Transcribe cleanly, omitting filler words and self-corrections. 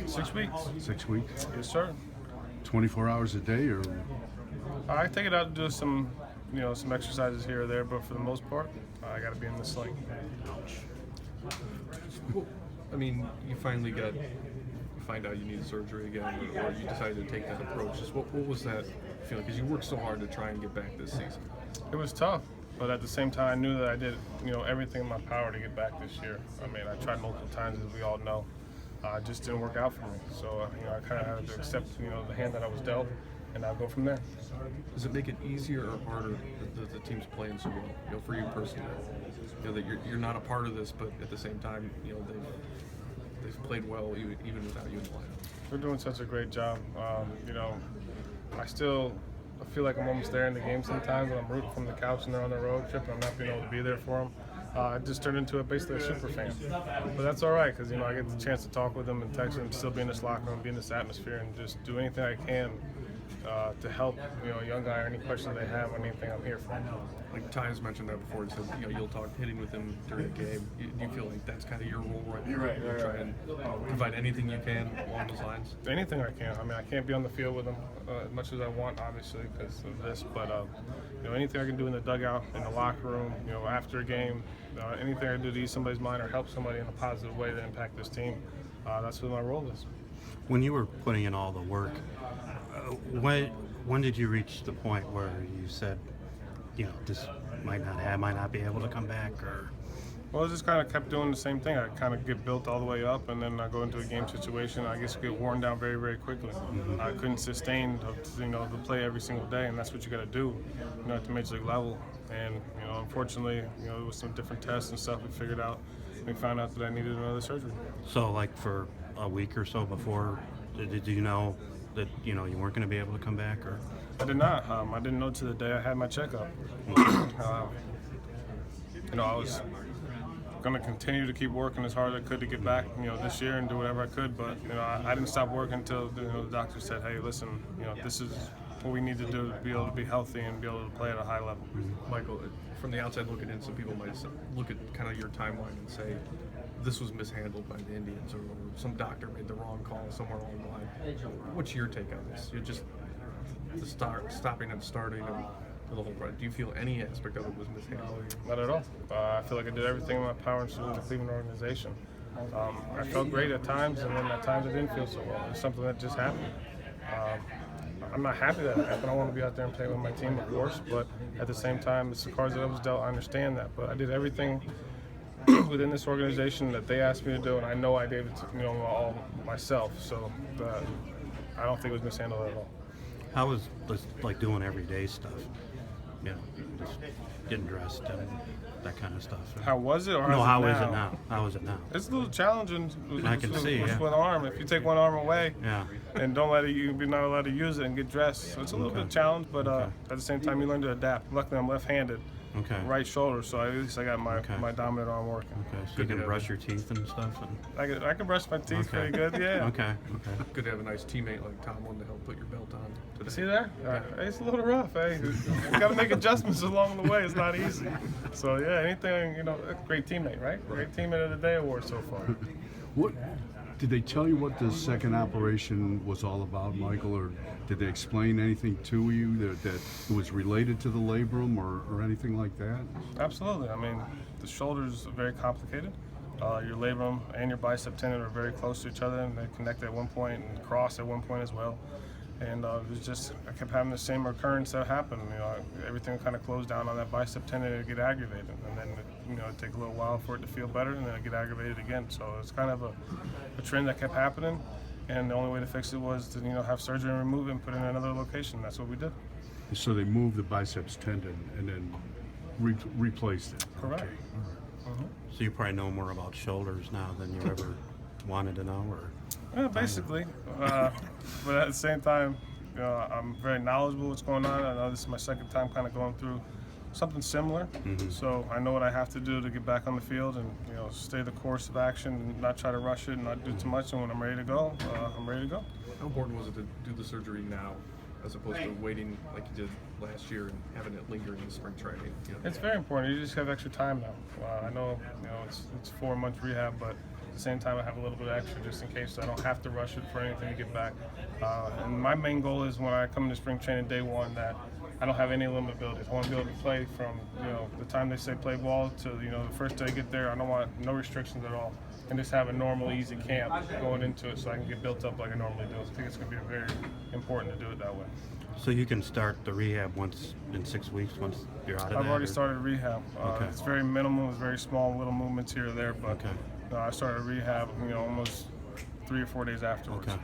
6 weeks. 6 weeks? Yes, sir. 24 hours a day, or? I take it out to do some, some exercises here or there, but for the most part, I got to be in the sling. Well, I mean, you finally find out you need surgery again, or you decided to take that approach. Just what was that feeling? Because you worked so hard to try and get back this season. It was tough, but at the same time, I knew that I did, everything in my power to get back this year. I mean, I tried multiple times, as we all know. It just didn't work out for me. So, I kind of had to accept, the hand that I was dealt, and I'll go from there. Does it make it easier or harder that the team's playing so well? For you personally, that you're not a part of this, but at the same time, they've played well even without you in the lineup. They're doing such a great job. I feel like I'm almost there in the game sometimes when I'm rooting from the couch and they're on the road trip and I'm not being able to be there for them. I just turned into basically a super fan. But that's all right because, I get the chance to talk with them and text them, still be in this locker room, be in this atmosphere, and just do anything I can to help, a young guy or any questions they have on anything I'm here for. Like Ty has mentioned that before. He said, you'll talk hitting with him during the game. Do you feel like that's kind of your role right now? You're right. Try and provide anything you can along those lines? Anything I can. I mean, I can't be on the field with them as much as I want, obviously, because of this. But, anything I can do in the dugout, in the locker room, after a game, anything I can do to ease somebody's mind or help somebody in a positive way to impact this team, that's what my role is. When you were putting in all the work, when did you reach the point where you said, this might not be able to come back, or? Well, I just kind of kept doing the same thing. I kind of get built all the way up, and then I go into a game situation. I guess get worn down very, very quickly. Mm-hmm. I couldn't sustain, the play every single day, and that's what you got to do, at the major league level. And unfortunately, with some different tests and stuff, we figured out. We found out that I needed another surgery. So, like for a week or so before, did you know that you weren't going to be able to come back, or? I did not. I didn't know to the day I had my checkup. I was going to continue to keep working as hard as I could to get back, this year and do whatever I could. But, I didn't stop working until, the doctor said, hey, listen, this is what we need to do to be able to be healthy and be able to play at a high level. Michael, from the outside looking in, some people might look at kind of your timeline and say, this was mishandled by the Indians, or some doctor made the wrong call somewhere along the line. What's your take on this? You're just stopping and starting and the whole run. Do you feel any aspect of it was mishandled? Not at all. I feel like I did everything in my power to the Cleveland organization. I felt great at times, and then at times I didn't feel so well. It's something that just happened. I'm not happy that it happened. I want to be out there and play with my team, of course, but at the same time, it's the cards that I was dealt. I understand that, but I did everything within this organization that they asked me to do, and I know I did it, all myself. So I don't think it was mishandled at all. How was this, like doing everyday stuff? Just getting dressed and that kind of stuff. How was it? Or no, how is is it it now? How is it now? It's a little challenging. I can see, with yeah. one arm. If you take one arm away, Yeah. and don't let it, you're not allowed to use it and get dressed. So it's a little bit of a challenge, but at the same time, you learn to adapt. Luckily, I'm left-handed. Okay. Right shoulder, so at least I got my dominant arm working. Okay, so you can brush your teeth and stuff. And I can brush my teeth pretty good, yeah. Okay. Good to have a nice teammate like Tom one to help put your belt on today. See that? It's a little rough. Hey, you got to make adjustments along the way. It's not easy. So yeah, anything, great teammate, right? Great teammate of the day award so far. What did they tell you what the second operation was all about, Michael, or did they explain anything to you that it was related to the labrum or anything like that? Absolutely. I mean, the shoulders are very complicated. Your labrum and your bicep tendon are very close to each other, and they connect at one point and cross at one point as well. And it was just, I kept having the same occurrence that happened. Everything kind of closed down on that bicep tendon and it get aggravated. And then, it'd take a little while for it to feel better, and then it get aggravated again. So it's kind of a trend that kept happening. And the only way to fix it was to, have surgery and remove it and put it in another location. That's what we did. So they moved the biceps tendon and then replaced it. Correct. Okay. All right. So you probably know more about shoulders now than you ever wanted to know, or? Yeah, basically. But at the same time, I'm very knowledgeable what's going on. I know this is my second time kind of going through something similar. Mm-hmm. So I know what I have to do to get back on the field and, stay the course of action and not try to rush it and not do too much. And when I'm ready to go, I'm ready to go. How important was it to do the surgery now as opposed to waiting like you did last year and having it linger in the spring training? It's very important. You just have extra time now. I know, it's 4 months rehab, but the same time I have a little bit extra just in case I don't have to rush it for anything to get back. And my main goal is when I come into spring training day one that I don't have any limitabilities. I want to be able to play from the time they say play ball to the first day I get there. I don't want no restrictions at all, and just have a normal, easy camp going into it so I can get built up like I normally do. I think it's going to be very important to do it that way. So you can start the rehab in 6 weeks once you're out of that? I've already started rehab. Okay. It's very minimal. It's very small, little movements here or there, but Okay. I started rehab almost 3 or 4 days afterwards. Okay.